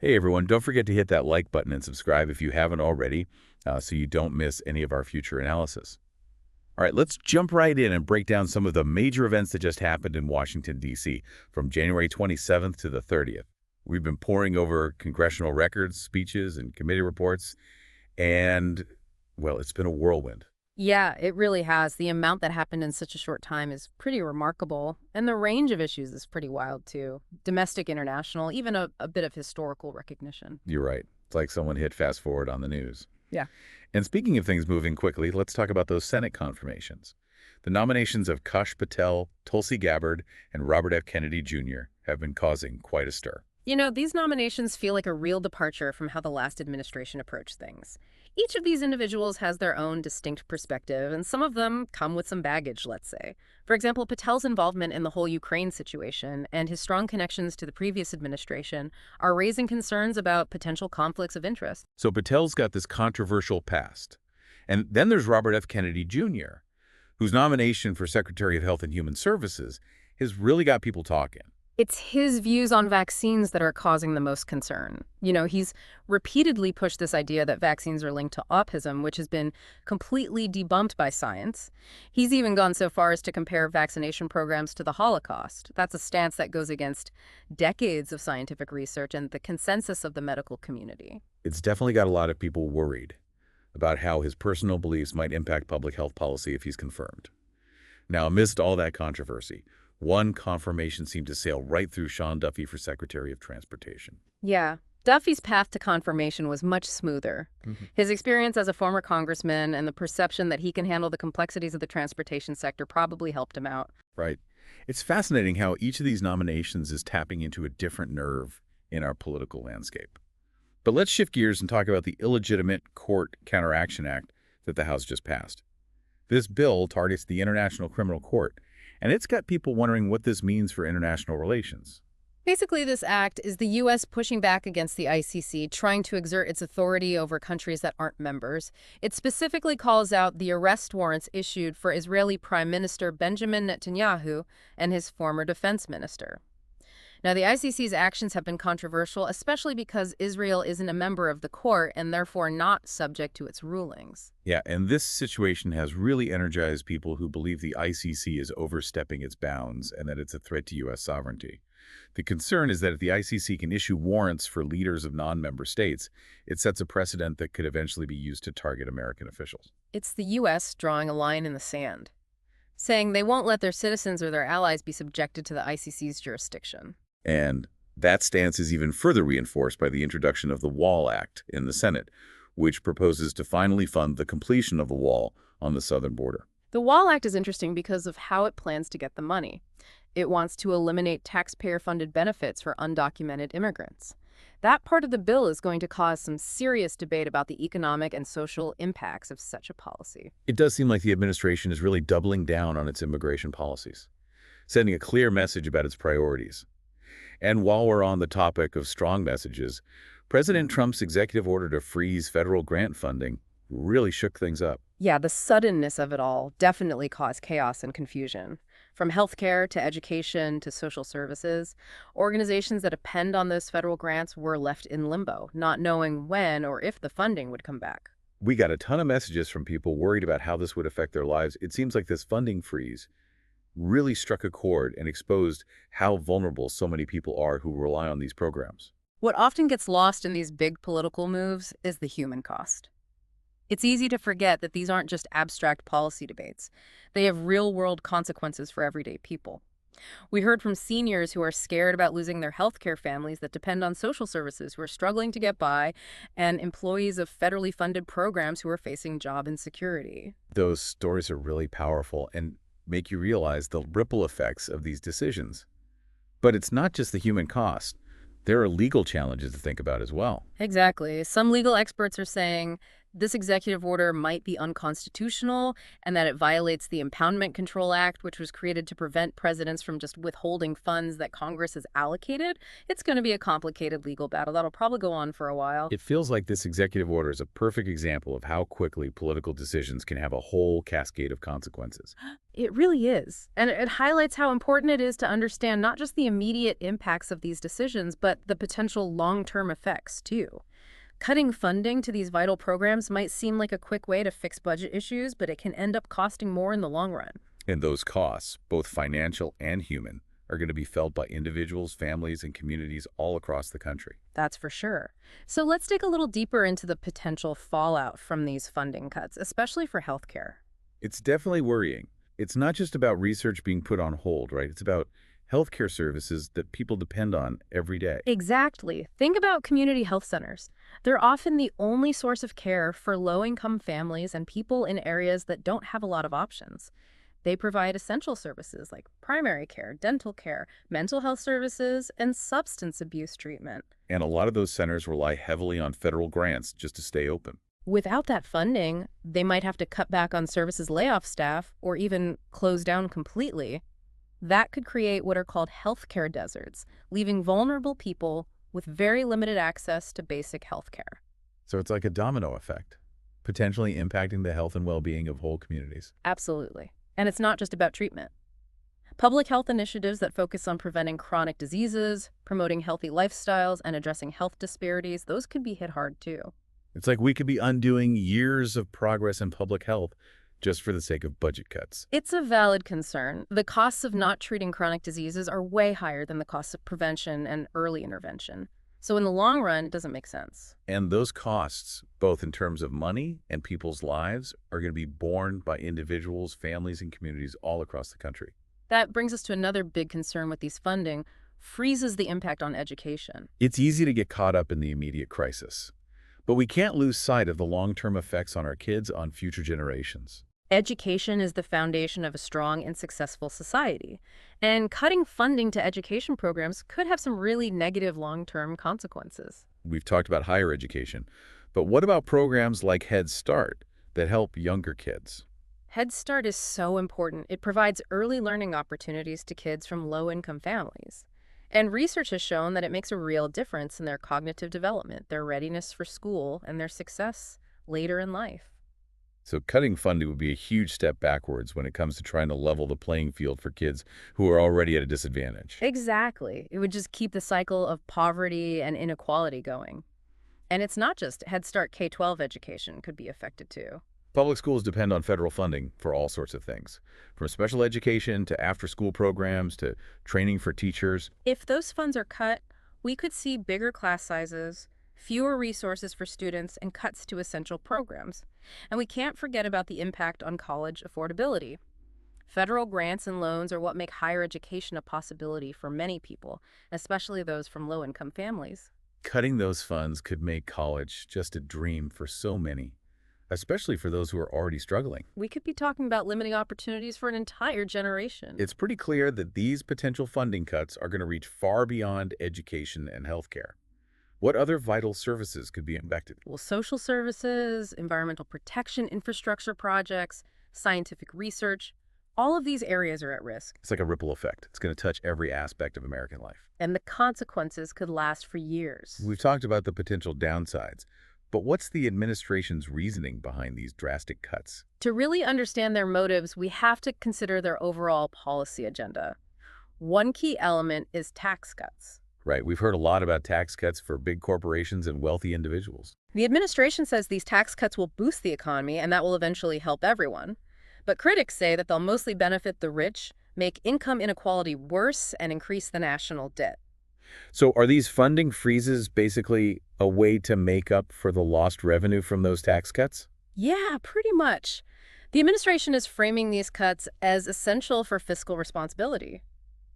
Hey everyone, don't forget to hit that like button and subscribe if you haven't already, so you don't miss any of our future analysis. All right, let's jump right in and break down some of the major events that just happened in Washington, D.C. from January 27th to the 30th. We've been poring over congressional records, speeches, and committee reports, and, well, it's been a whirlwind. Yeah, it really has. The amount that happened in such a short time is pretty remarkable. And the range of issues is pretty wild, too. Domestic, international, even a bit of historical recognition. You're right. It's like someone hit fast forward on the news. Yeah. And speaking of things moving quickly, let's talk about those Senate confirmations. The nominations of Kash Patel, Tulsi Gabbard, and Robert F. Kennedy Jr. have been causing quite a stir. These nominations feel like a real departure from how the last administration approached things. Each of these individuals has their own distinct perspective, and some of them come with some baggage, let's say. For example, Patel's involvement in the whole Ukraine situation and his strong connections to the previous administration are raising concerns about potential conflicts of interest. So Patel's got this controversial past. And then there's Robert F. Kennedy Jr., whose nomination for Secretary of Health and Human Services has really got people talking. It's his views on vaccines that are causing the most concern. He's repeatedly pushed this idea that vaccines are linked to autism, which has been completely debunked by science. He's even gone so far as to compare vaccination programs to the Holocaust. That's a stance that goes against decades of scientific research and the consensus of the medical community. It's definitely got a lot of people worried about how his personal beliefs might impact public health policy if he's confirmed. Now, amidst all that controversy, one confirmation seemed to sail right through Sean Duffy for Secretary of Transportation. Yeah. Duffy's path to confirmation was much smoother. His experience as a former congressman and the perception that he can handle the complexities of the transportation sector probably helped him out. Right. It's fascinating how each of these nominations is tapping into a different nerve in our political landscape. But let's shift gears and talk about the illegitimate Court Counteraction Act that the House just passed. This bill targets the International Criminal Court, and it's got people wondering what this means for international relations. Basically, this act is the U.S. pushing back against the ICC, trying to exert its authority over countries that aren't members. It specifically calls out the arrest warrants issued for Israeli Prime Minister Benjamin Netanyahu and his former defense minister. Now, the ICC's actions have been controversial, especially because Israel isn't a member of the court and therefore not subject to its rulings. Yeah, and this situation has really energized people who believe the ICC is overstepping its bounds and that it's a threat to U.S. sovereignty. The concern is that if the ICC can issue warrants for leaders of non-member states, it sets a precedent that could eventually be used to target American officials. It's the U.S. drawing a line in the sand, saying they won't let their citizens or their allies be subjected to the ICC's jurisdiction. And that stance is even further reinforced by the introduction of the Wall Act in the Senate, which proposes to finally fund the completion of the wall on the southern border. The Wall Act is interesting because of how it plans to get the money. It wants to eliminate taxpayer-funded benefits for undocumented immigrants. That part of the bill is going to cause some serious debate about the economic and social impacts of such a policy. It does seem like the administration is really doubling down on its immigration policies, sending a clear message about its priorities. And while we're on the topic of strong messages, President Trump's executive order to freeze federal grant funding really shook things up. Yeah, the suddenness of it all definitely caused chaos and confusion. From healthcare to education to social services, organizations that depend on those federal grants were left in limbo, not knowing when or if the funding would come back. We got a ton of messages from people worried about how this would affect their lives. It seems like this funding freeze really struck a chord and exposed how vulnerable so many people are who rely on these programs. What often gets lost in these big political moves is the human cost. It's easy to forget that these aren't just abstract policy debates. They have real-world consequences for everyday people. We heard from seniors who are scared about losing their healthcare families that depend on social services who are struggling to get by, and employees of federally funded programs who are facing job insecurity. Those stories are really powerful and make you realize the ripple effects of these decisions. But it's not just the human cost. There are legal challenges to think about as well. Exactly. Some legal experts are saying this executive order might be unconstitutional and that it violates the Impoundment Control Act, which was created to prevent presidents from just withholding funds that Congress has allocated. It's going to be a complicated legal battle that'll probably go on for a while. It feels like this executive order is a perfect example of how quickly political decisions can have a whole cascade of consequences. It really is. And it highlights how important it is to understand not just the immediate impacts of these decisions, but the potential long-term effects, too. Cutting funding to these vital programs might seem like a quick way to fix budget issues, but it can end up costing more in the long run. And those costs, both financial and human, are going to be felt by individuals, families, and communities all across the country. That's for sure. So let's dig a little deeper into the potential fallout from these funding cuts, especially for healthcare. It's definitely worrying. It's not just about research being put on hold, right? It's about healthcare services that people depend on every day. Exactly. Think about community health centers. They're often the only source of care for low-income families and people in areas that don't have a lot of options. They provide essential services like primary care, dental care, mental health services, and substance abuse treatment. And a lot of those centers rely heavily on federal grants just to stay open. Without that funding, they might have to cut back on services, lay off staff, or even close down completely. That could create what are called healthcare deserts, leaving vulnerable people with very limited access to basic healthcare. So it's like a domino effect, potentially impacting the health and well-being of whole communities. Absolutely. And it's not just about treatment. Public health initiatives that focus on preventing chronic diseases, promoting healthy lifestyles, and addressing health disparities, those could be hit hard too. It's like we could be undoing years of progress in public health just for the sake of budget cuts. It's a valid concern. The costs of not treating chronic diseases are way higher than the costs of prevention and early intervention. So in the long run, it doesn't make sense. And those costs, both in terms of money and people's lives, are going to be borne by individuals, families, and communities all across the country. That brings us to another big concern with these funding, freezes the impact on education. It's easy to get caught up in the immediate crisis, but we can't lose sight of the long-term effects on our kids, on future generations. Education is the foundation of a strong and successful society, and cutting funding to education programs could have some really negative long-term consequences. We've talked about higher education, but what about programs like Head Start that help younger kids? Head Start is so important. It provides early learning opportunities to kids from low-income families. And research has shown that it makes a real difference in their cognitive development, their readiness for school, and their success later in life. So cutting funding would be a huge step backwards when it comes to trying to level the playing field for kids who are already at a disadvantage. Exactly. It would just keep the cycle of poverty and inequality going. And it's not just Head Start. K-12 education could be affected too. Public schools depend on federal funding for all sorts of things, from special education to after-school programs to training for teachers. If those funds are cut, we could see bigger class sizes, fewer resources for students, and cuts to essential programs. And we can't forget about the impact on college affordability. Federal grants and loans are what make higher education a possibility for many people, especially those from low-income families. Cutting those funds could make college just a dream for so many, especially for those who are already struggling. We could be talking about limiting opportunities for an entire generation. It's pretty clear that these potential funding cuts are going to reach far beyond education and healthcare. What other vital services could be impacted? Well, social services, environmental protection infrastructure projects, scientific research, all of these areas are at risk. It's like a ripple effect. It's going to touch every aspect of American life. And the consequences could last for years. We've talked about the potential downsides, but what's the administration's reasoning behind these drastic cuts? To really understand their motives, we have to consider their overall policy agenda. One key element is tax cuts. Right, we've heard a lot about tax cuts for big corporations and wealthy individuals. The administration says these tax cuts will boost the economy and that will eventually help everyone. But critics say that they'll mostly benefit the rich, make income inequality worse, and increase the national debt. So are these funding freezes basically a way to make up for the lost revenue from those tax cuts? Yeah, pretty much. The administration is framing these cuts as essential for fiscal responsibility.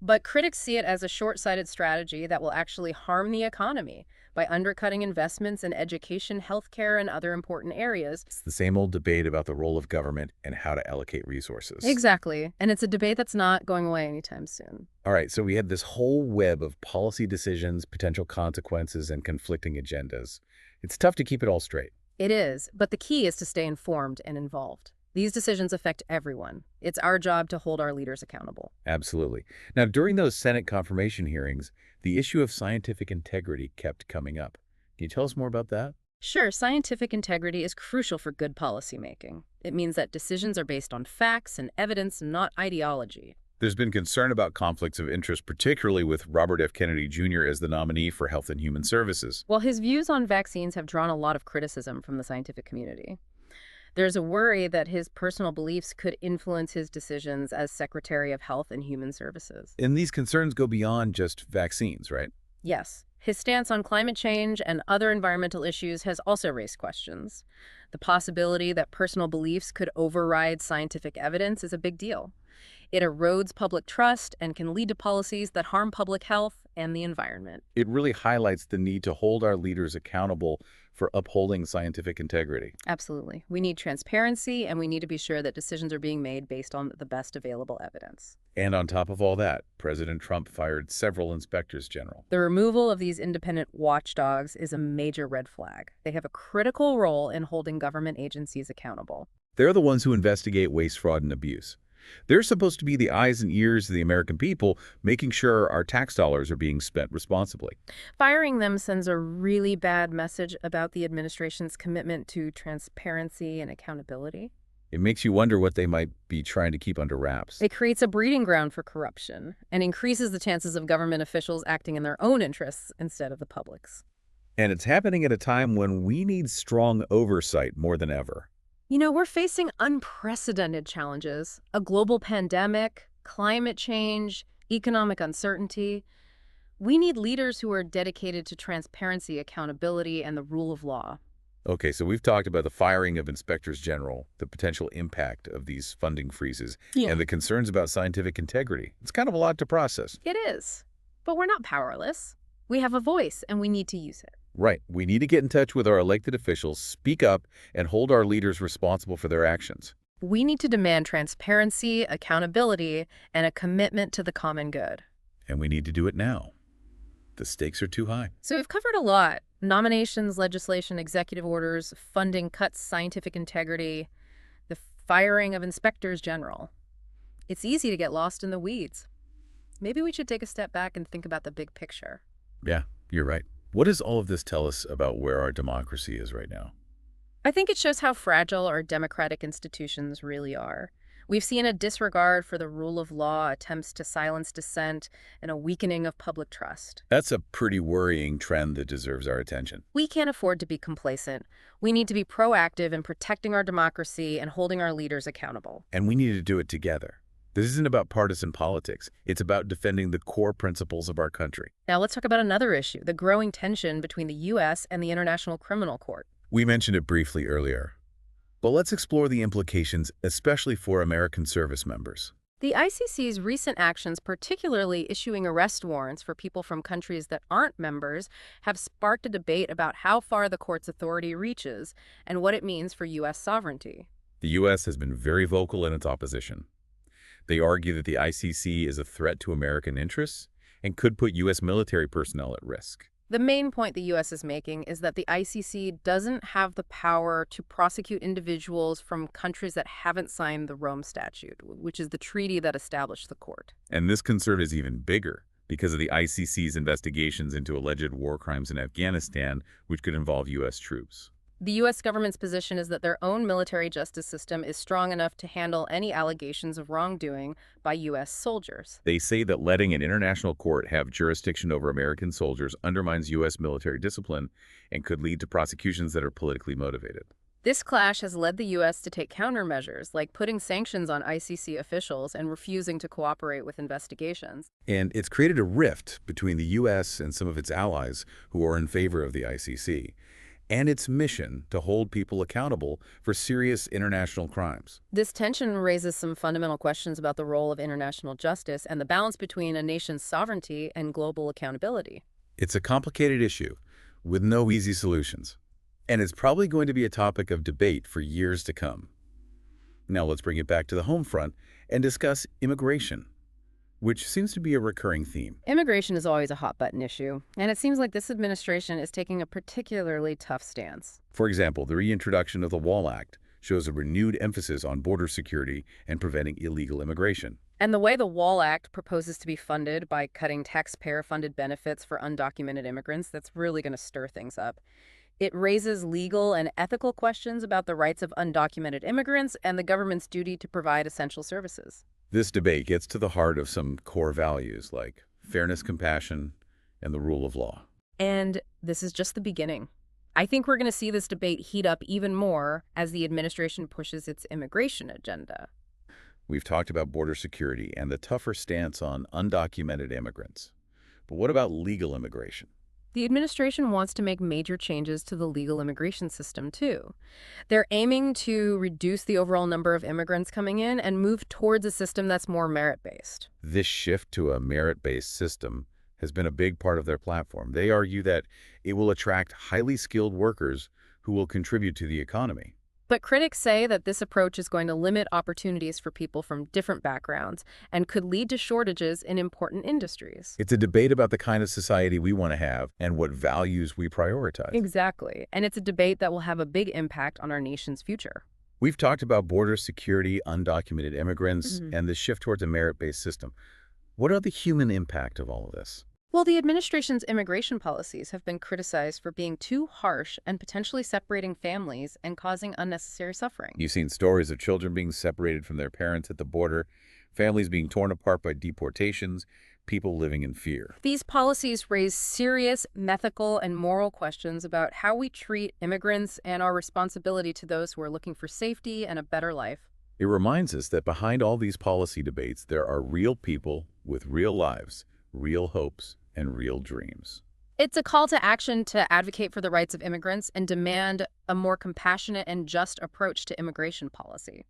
But critics see it as a short-sighted strategy that will actually harm the economy by undercutting investments in education, healthcare, and other important areas. It's the same old debate about the role of government and how to allocate resources. Exactly. And it's a debate that's not going away anytime soon. All right, so we had this whole web of policy decisions, potential consequences, and conflicting agendas. It's tough to keep it all straight. It is, but the key is to stay informed and involved. These decisions affect everyone. It's our job to hold our leaders accountable. Absolutely. Now, during those Senate confirmation hearings, the issue of scientific integrity kept coming up. Can you tell us more about that? Sure, scientific integrity is crucial for good policymaking. It means that decisions are based on facts and evidence, not ideology. There's been concern about conflicts of interest, particularly with Robert F. Kennedy Jr. as the nominee for Health and Human Services. While his views on vaccines have drawn a lot of criticism from the scientific community, there's a worry that his personal beliefs could influence his decisions as Secretary of Health and Human Services. And these concerns go beyond just vaccines, right? Yes, his stance on climate change and other environmental issues has also raised questions. The possibility that personal beliefs could override scientific evidence is a big deal. It erodes public trust and can lead to policies that harm public health and the environment. It really highlights the need to hold our leaders accountable for upholding scientific integrity. Absolutely. We need transparency, and we need to be sure that decisions are being made based on the best available evidence. And on top of all that, President Trump fired several inspectors general. The removal of these independent watchdogs is a major red flag. They have a critical role in holding government agencies accountable. They're the ones who investigate waste, fraud, and abuse. They're supposed to be the eyes and ears of the American people, making sure our tax dollars are being spent responsibly. Firing them sends a really bad message about the administration's commitment to transparency and accountability. It makes you wonder what they might be trying to keep under wraps. It creates a breeding ground for corruption and increases the chances of government officials acting in their own interests instead of the public's. And it's happening at a time when we need strong oversight more than ever. You know, we're facing unprecedented challenges: a global pandemic, climate change, economic uncertainty. We need leaders who are dedicated to transparency, accountability, and the rule of law. Okay, so we've talked about the firing of inspectors general, the potential impact of these funding freezes, and the concerns about scientific integrity. It's kind of a lot to process. It is. But we're not powerless. We have a voice, and we need to use it. Right. We need to get in touch with our elected officials, speak up, and hold our leaders responsible for their actions. We need to demand transparency, accountability, and a commitment to the common good. And we need to do it now. The stakes are too high. So we've covered a lot: nominations, legislation, executive orders, funding cuts, scientific integrity, the firing of inspectors general. It's easy to get lost in the weeds. Maybe we should take a step back and think about the big picture. Yeah, you're right. What does all of this tell us about where our democracy is right now? I think it shows how fragile our democratic institutions really are. We've seen a disregard for the rule of law, attempts to silence dissent, and a weakening of public trust. That's a pretty worrying trend that deserves our attention. We can't afford to be complacent. We need to be proactive in protecting our democracy and holding our leaders accountable. And we need to do it together. This isn't about partisan politics. It's about defending the core principles of our country. Now let's talk about another issue: the growing tension between the U.S. and the International Criminal Court. We mentioned it briefly earlier, but let's explore the implications, especially for American service members. The ICC's recent actions, particularly issuing arrest warrants for people from countries that aren't members, have sparked a debate about how far the court's authority reaches and what it means for U.S. sovereignty. The U.S. has been very vocal in its opposition. They argue that the ICC is a threat to American interests and could put U.S. military personnel at risk. The main point the U.S. is making is that the ICC doesn't have the power to prosecute individuals from countries that haven't signed the Rome Statute, which is the treaty that established the court. And this concern is even bigger because of the ICC's investigations into alleged war crimes in Afghanistan, which could involve U.S. troops. The U.S. government's position is that their own military justice system is strong enough to handle any allegations of wrongdoing by U.S. soldiers. They say that letting an international court have jurisdiction over American soldiers undermines U.S. military discipline and could lead to prosecutions that are politically motivated. This clash has led the U.S. to take countermeasures, like putting sanctions on ICC officials and refusing to cooperate with investigations. And it's created a rift between the U.S. and some of its allies who are in favor of the ICC and its mission to hold people accountable for serious international crimes. This tension raises some fundamental questions about the role of international justice and the balance between a nation's sovereignty and global accountability. It's a complicated issue with no easy solutions, and it's probably going to be a topic of debate for years to come. Now let's bring it back to the home front and discuss immigration. which seems to be a recurring theme. Immigration is always a hot-button issue, and it seems like this administration is taking a particularly tough stance. For example, the reintroduction of the Wall Act shows a renewed emphasis on border security and preventing illegal immigration. And the way the Wall Act proposes to be funded by cutting taxpayer-funded benefits for undocumented immigrants, that's really going to stir things up. It raises legal and ethical questions about the rights of undocumented immigrants and the government's duty to provide essential services. This debate gets to the heart of some core values like fairness, compassion, and the rule of law. And this is just the beginning. I think we're going to see this debate heat up even more as the administration pushes its immigration agenda. We've talked about border security and the tougher stance on undocumented immigrants. But what about legal immigration? The administration wants to make major changes to the legal immigration system, too. They're aiming to reduce the overall number of immigrants coming in and move towards a system that's more merit-based. This shift to a merit-based system has been a big part of their platform. They argue that it will attract highly skilled workers who will contribute to the economy. But critics say that this approach is going to limit opportunities for people from different backgrounds and could lead to shortages in important industries. It's a debate about the kind of society we want to have and what values we prioritize. Exactly. And it's a debate that will have a big impact on our nation's future. We've talked about border security, undocumented immigrants, and the shift towards a merit-based system. What are the human impact of all of this? Well, the administration's immigration policies have been criticized for being too harsh and potentially separating families and causing unnecessary suffering. You've seen stories of children being separated from their parents at the border, families being torn apart by deportations, people living in fear. These policies raise serious ethical and moral questions about how we treat immigrants and our responsibility to those who are looking for safety and a better life. It reminds us that behind all these policy debates, there are real people with real lives, real hopes, and real dreams. It's a call to action to advocate for the rights of immigrants and demand a more compassionate and just approach to immigration policy.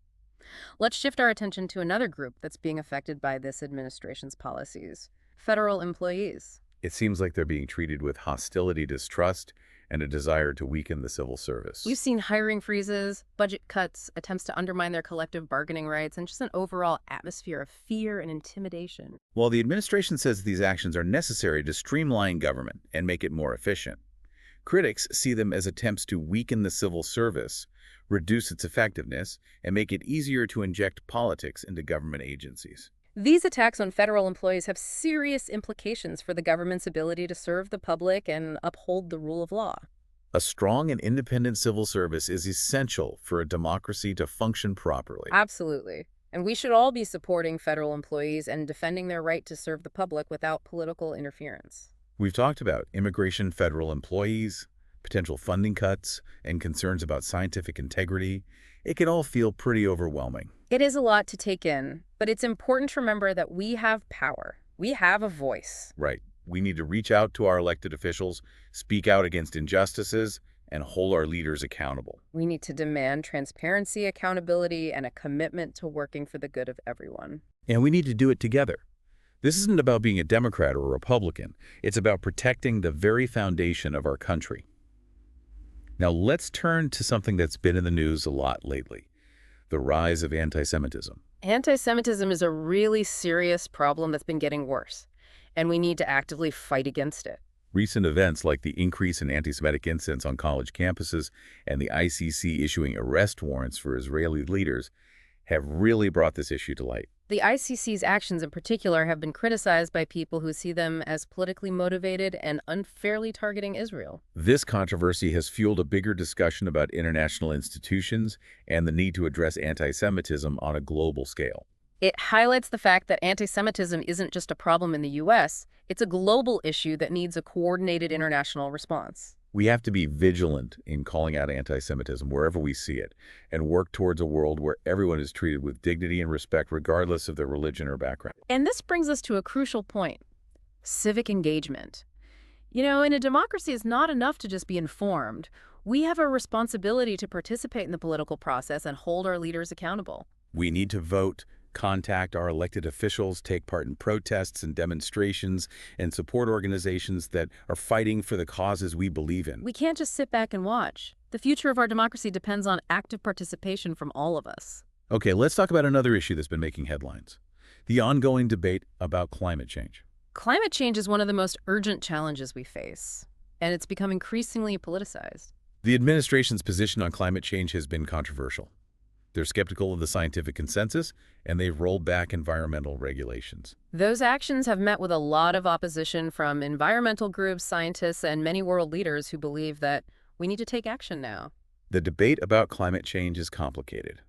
Let's shift our attention to another group that's being affected by this administration's policies: federal employees. It seems like they're being treated with hostility, distrust, and a desire to weaken the civil service. We've seen hiring freezes, budget cuts, attempts to undermine their collective bargaining rights, and just an overall atmosphere of fear and intimidation. While the administration says these actions are necessary to streamline government and make it more efficient, critics see them as attempts to weaken the civil service, reduce its effectiveness, and make it easier to inject politics into government agencies. These attacks on federal employees have serious implications for the government's ability to serve the public and uphold the rule of law. A strong and independent civil service is essential for a democracy to function properly. Absolutely. And we should all be supporting federal employees and defending their right to serve the public without political interference. We've talked about immigration, federal employees, potential funding cuts, and concerns about scientific integrity. It can all feel pretty overwhelming. It is a lot to take in, but it's important to remember that we have power. We have a voice. Right. We need to reach out to our elected officials, speak out against injustices, and hold our leaders accountable. We need to demand transparency, accountability, and a commitment to working for the good of everyone. And we need to do it together. This isn't about being a Democrat or a Republican. It's about protecting the very foundation of our country. Now let's turn to something that's been in the news a lot lately: the rise of anti-Semitism. Anti-Semitism is a really serious problem that's been getting worse, and we need to actively fight against it. Recent events like the increase in anti-Semitic incidents on college campuses and the ICC issuing arrest warrants for Israeli leaders have really brought this issue to light. The ICC's actions in particular have been criticized by people who see them as politically motivated and unfairly targeting Israel. This controversy has fueled a bigger discussion about international institutions and the need to address anti-Semitism on a global scale. It highlights the fact that anti-Semitism isn't just a problem in the U.S., it's a global issue that needs a coordinated international response. We have to be vigilant in calling out anti-Semitism wherever we see it and work towards a world where everyone is treated with dignity and respect regardless of their religion or background. And this brings us to a crucial point: civic engagement. You know, in a democracy, it's not enough to just be informed. We have a responsibility to participate in the political process and hold our leaders accountable. We need to vote, contact our elected officials, take part in protests and demonstrations, and support organizations that are fighting for the causes we believe in. We can't just sit back and watch. The future of our democracy depends on active participation from all of us. Okay, let's talk about another issue that's been making headlines: The ongoing debate about climate change. Climate change is one of the most urgent challenges we face, and it's become increasingly politicized. The administration's position on climate change has been controversial. They're skeptical of the scientific consensus, and they've rolled back environmental regulations. Those actions have met with a lot of opposition from environmental groups, scientists, and many world leaders who believe that we need to take action now. The debate about climate change is complicated,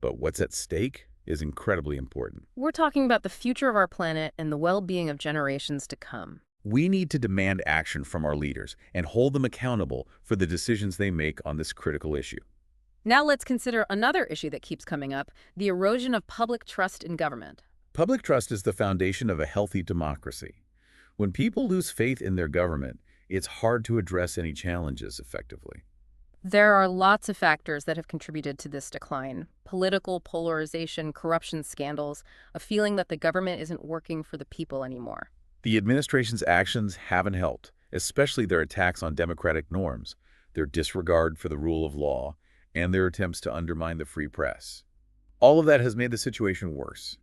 but what's at stake is incredibly important. We're talking about the future of our planet and the well-being of generations to come. We need to demand action from our leaders and hold them accountable for the decisions they make on this critical issue. Now let's consider another issue that keeps coming up, the erosion of public trust in government. Public trust is the foundation of a healthy democracy. When people lose faith in their government, it's hard to address any challenges effectively. There are lots of factors that have contributed to this decline. Political polarization, corruption scandals, a feeling that the government isn't working for the people anymore. The administration's actions haven't helped, especially their attacks on democratic norms, their disregard for the rule of law, and their attempts to undermine the free press. All of that has made the situation worse.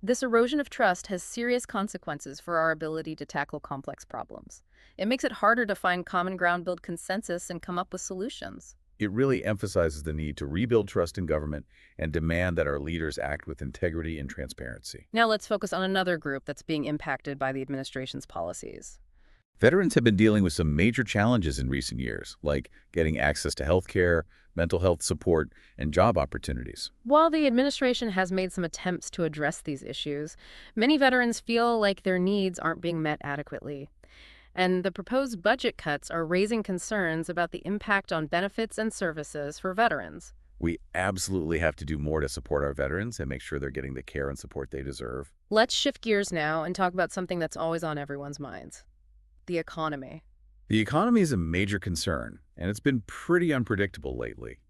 This erosion of trust has serious consequences for our ability to tackle complex problems. It makes it harder to find common ground, build consensus, and come up with solutions. It really emphasizes the need to rebuild trust in government and demand that our leaders act with integrity and transparency. Now let's focus on another group that's being impacted by the administration's policies. Veterans have been dealing with some major challenges in recent years, like getting access to health care, mental health support, and job opportunities. While the administration has made some attempts to address these issues, many veterans feel like their needs aren't being met adequately. And the proposed budget cuts are raising concerns about the impact on benefits and services for veterans. We absolutely have to do more to support our veterans and make sure they're getting the care and support they deserve. Let's shift gears now and talk about something that's always on everyone's minds: the economy. The economy is a major concern, and it's been pretty unpredictable lately.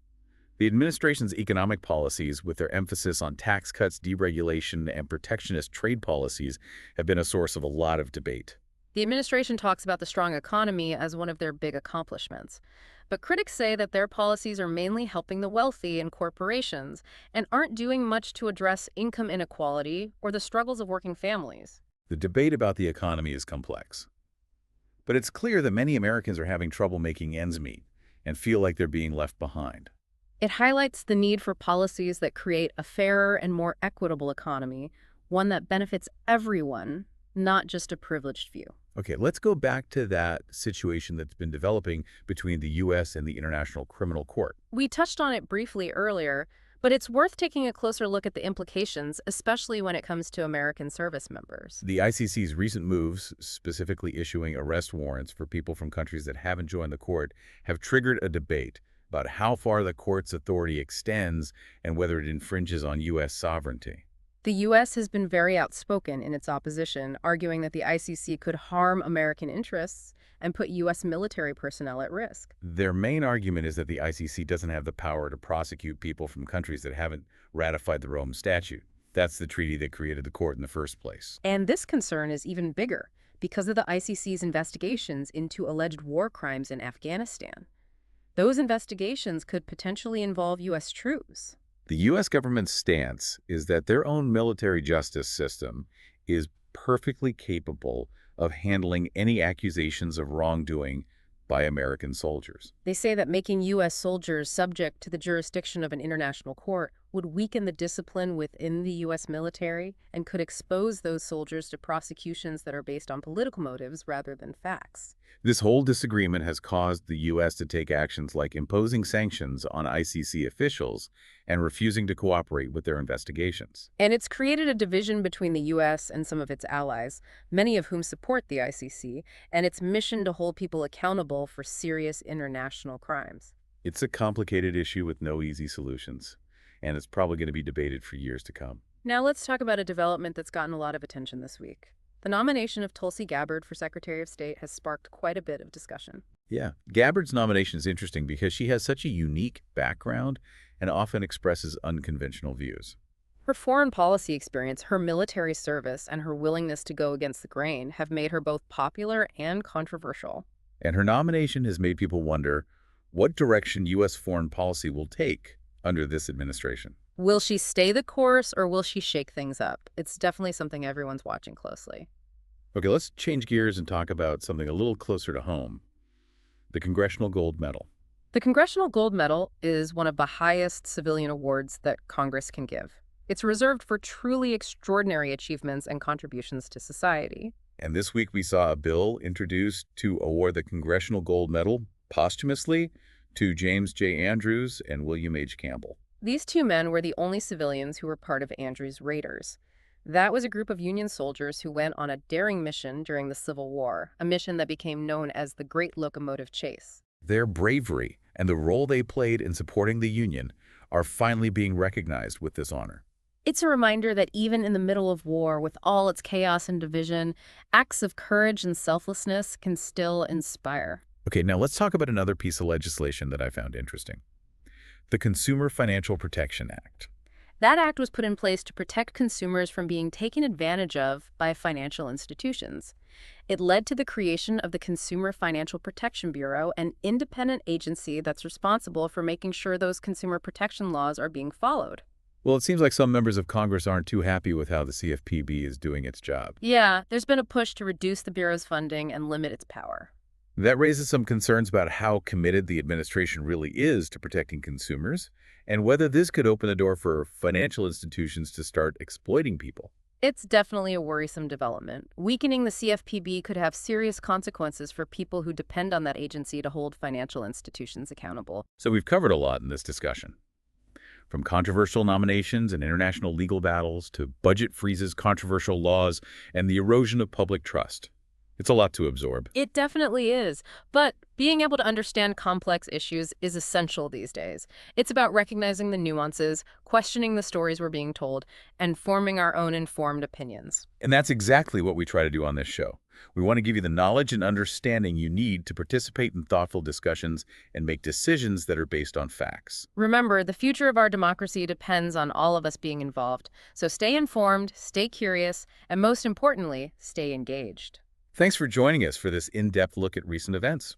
The administration's economic policies, with their emphasis on tax cuts, deregulation, and protectionist trade policies, have been a source of a lot of debate. The administration talks about the strong economy as one of their big accomplishments. But critics say that their policies are mainly helping the wealthy and corporations and aren't doing much to address income inequality or the struggles of working families. The debate about the economy is complex. But it's clear that many Americans are having trouble making ends meet and feel like they're being left behind. It highlights the need for policies that create a fairer and more equitable economy, one that benefits everyone, not just a privileged few. Okay, let's go back to that situation that's been developing between the U.S. and the International Criminal Court. We touched on it briefly earlier, but it's worth taking a closer look at the implications, especially when it comes to American service members. The ICC's recent moves, specifically issuing arrest warrants for people from countries that haven't joined the court, have triggered a debate about how far the court's authority extends and whether it infringes on U.S. sovereignty. The U.S. has been very outspoken in its opposition, arguing that the ICC could harm American interests and put U.S. military personnel at risk. Their main argument is that the ICC doesn't have the power to prosecute people from countries that haven't ratified the Rome Statute. That's the treaty that created the court in the first place. And this concern is even bigger because of the ICC's investigations into alleged war crimes in Afghanistan. Those investigations could potentially involve U.S. troops. The U.S. government's stance is that their own military justice system is perfectly capable of handling any accusations of wrongdoing by American soldiers. They say that making U.S. soldiers subject to the jurisdiction of an international court would weaken the discipline within the U.S. military and could expose those soldiers to prosecutions that are based on political motives rather than facts. This whole disagreement has caused the U.S. to take actions like imposing sanctions on ICC officials and refusing to cooperate with their investigations. And it's created a division between the U.S. and some of its allies, many of whom support the ICC, and its mission to hold people accountable for serious international crimes. It's a complicated issue with no easy solutions, and it's probably going to be debated for years to come. Now let's talk about a development that's gotten a lot of attention this week. The nomination of Tulsi Gabbard for Secretary of State has sparked quite a bit of discussion. Yeah, Gabbard's nomination is interesting because she has such a unique background and often expresses unconventional views. Her foreign policy experience, her military service, and her willingness to go against the grain have made her both popular and controversial. And her nomination has made people wonder what direction U.S. foreign policy will take under this administration. Will she stay the course or will she shake things up? It's definitely something everyone's watching closely. Okay, let's change gears and talk about something a little closer to home, the Congressional Gold Medal. The Congressional Gold Medal is one of the highest civilian awards that Congress can give. It's reserved for truly extraordinary achievements and contributions to society. And this week we saw a bill introduced to award the Congressional Gold Medal posthumously to James J. Andrews and William H. Campbell. These two men were the only civilians who were part of Andrews' Raiders. That was a group of Union soldiers who went on a daring mission during the Civil War, a mission that became known as the Great Locomotive Chase. Their bravery and the role they played in supporting the Union are finally being recognized with this honor. It's a reminder that even in the middle of war, with all its chaos and division, acts of courage and selflessness can still inspire. Okay, now let's talk about another piece of legislation that I found interesting. The Consumer Financial Protection Act. That act was put in place to protect consumers from being taken advantage of by financial institutions. It led to the creation of the Consumer Financial Protection Bureau, an independent agency that's responsible for making sure those consumer protection laws are being followed. Well, it seems like some members of Congress aren't too happy with how the CFPB is doing its job. Yeah, there's been a push to reduce the Bureau's funding and limit its power. That raises some concerns about how committed the administration really is to protecting consumers and whether this could open the door for financial institutions to start exploiting people. It's definitely a worrisome development. Weakening the CFPB could have serious consequences for people who depend on that agency to hold financial institutions accountable. So we've covered a lot in this discussion. From controversial nominations and international legal battles to budget freezes, controversial laws, and the erosion of public trust. It's a lot to absorb. It definitely is. But being able to understand complex issues is essential these days. It's about recognizing the nuances, questioning the stories we're being told, and forming our own informed opinions. And that's exactly what we try to do on this show. We want to give you the knowledge and understanding you need to participate in thoughtful discussions and make decisions that are based on facts. Remember, the future of our democracy depends on all of us being involved. So stay informed, stay curious, and most importantly, stay engaged. Thanks for joining us for this in-depth look at recent events.